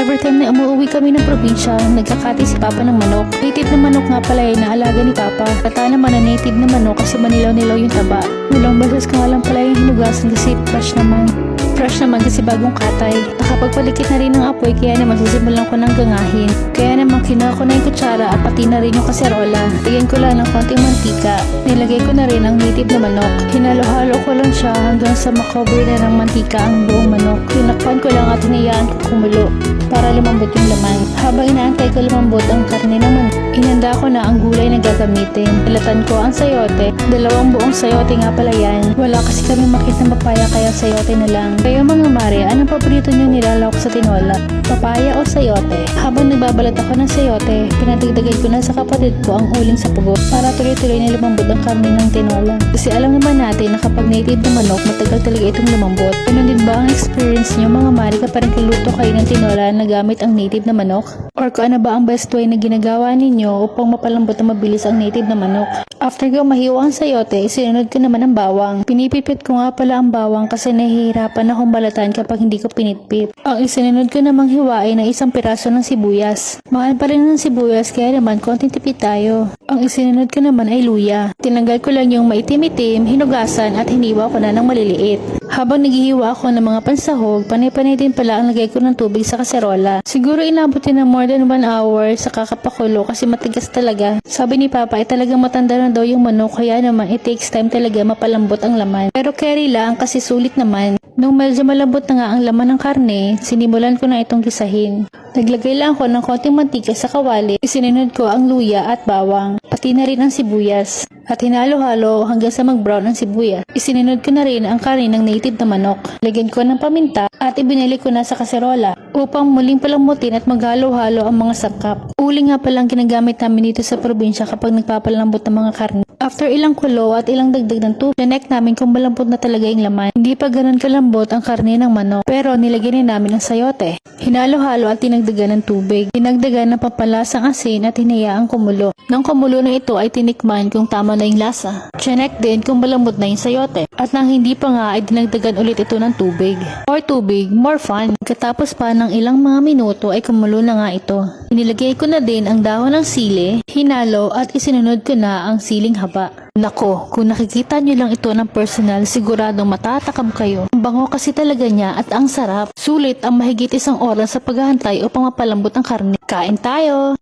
Every time na umuwi kami ng probinsya, nagkakati si Papa ng manok. Native na manok nga pala ay naalaga ni Papa. Kata naman na native na manok kasi manilaw-nilaw yung taba. Ilang beses ka nga lang pala yung hinugasan kasi fresh naman. Fresh naman kasi bagong katay. Nakapagpalikit na rin ng apoy kaya naman sisimulan ko ng gangahin. Kaya naman kinuha ko na yung kutsara at pati na rin yung kaserola. Lagyan ko lang ng konting mantika. Nilagay ko na rin ang native na manok. Hinalo-halo ko lang siya hanggang sa makover na ng mantika ang buong manok. Tinakpan ko lang at hinayaan ko kumulo para lumambot yung laman. Habang inaantay ko lumambot ang karne ng manok, inanda ko na ang gulay na gagamitin. Nilatan ko ang sayote. 2 buong sayote nga pala yan. Wala kasi kami makita ng papaya kaya sayote na lang. Kayo mga mare, anong paborito nyo nilalawak sa tinola? Papaya o sayote? Habang nagbabalat ako ng sayote, pinadagdagan ko na sa kapatid ko ang uling sa pugo para tuloy-tuloy na lumambot ang karne ng tinola. Kasi alam naman natin na kapag native na manok, matagal talaga itong lumambot. Ganun din ba ang experience nyo mga mare kapag nagluto kayo ng tinola na gamit ang native na manok? Or kung ano ba ang best way na ginagawa ninyo upang mapalambot na mabilis ang native na manok? After ko mahiwa ang sayote, sinunod ko naman ang bawang. Pinipipit ko nga pala ang bawang kasi nahihirapan akong balatan kapag hindi ko pinitpit. Ang isinunod ko namang hiwain ay 1 piraso ng sibuyas. Mahal pa rin ng sibuyas kaya naman konting tipid tayo. Ang isinunod ko naman ay luya. Tinanggal ko lang yung maitim-itim, hinugasan at hiniwa ko na ng maliliit. Habang naghihiwa ako ng mga pansahog, panay-panay din pala ang lagay ko ng tubig sa kaserola. Siguro inabot din ng more than 1 hour sa kakapakulo kasi matigas talaga. Sabi ni Papa ay talagang matanda na daw yung manok kaya naman it takes time talaga mapalambot ang laman. Pero carry lang kasi sulit naman. Nung medyo malambot na nga ang laman ng karne, sinimulan ko na itong gisahin. Naglagay lang ako ng konting mantika sa kawali, isinunod ko ang luya at bawang, pati na rin ang sibuyas. At hinalo-halo hanggang sa mag-brown ang sibuyas. Isinunod ko na rin ang karne ng native na manok. Lagyan ko ng paminta at ibinili ko na sa kaserola upang muling palambutin at maghalo-halo ang mga sangkap. Uli nga palang ginagamit namin dito sa probinsya kapag nagpapalambot ng mga karne. After ilang kulo at ilang dagdag ng tubig, chinek namin kung malambot na talaga yung laman. Hindi pa ganun kalambot ang karne ng manok, pero nilagyan din namin ng sayote. Hinalo-halo at tinagdagan ng tubig. Tinagdagan ng pampalasang asin at hinayaang kumulo. Nang kumulo na ito ay tinikman kung tama na yung lasa. Chinek din kung malambot na yung sayote. At nang hindi pa nga ay dinagdagan ulit ito ng tubig. More tubig, more fun. Katapos pa ng ilang mga minuto ay kumulo na nga ito. Inilagay ko na din ang dahon ng sili, hinalo at isinunod ko na ang siling haba. Nako, kung nakikita nyo lang ito ng personal, siguradong matatakam kayo. Ang bango kasi talaga niya at ang sarap. Sulit ang mahigit 1 oras sa paghahantay upang mapalambot ang karne. Kain tayo!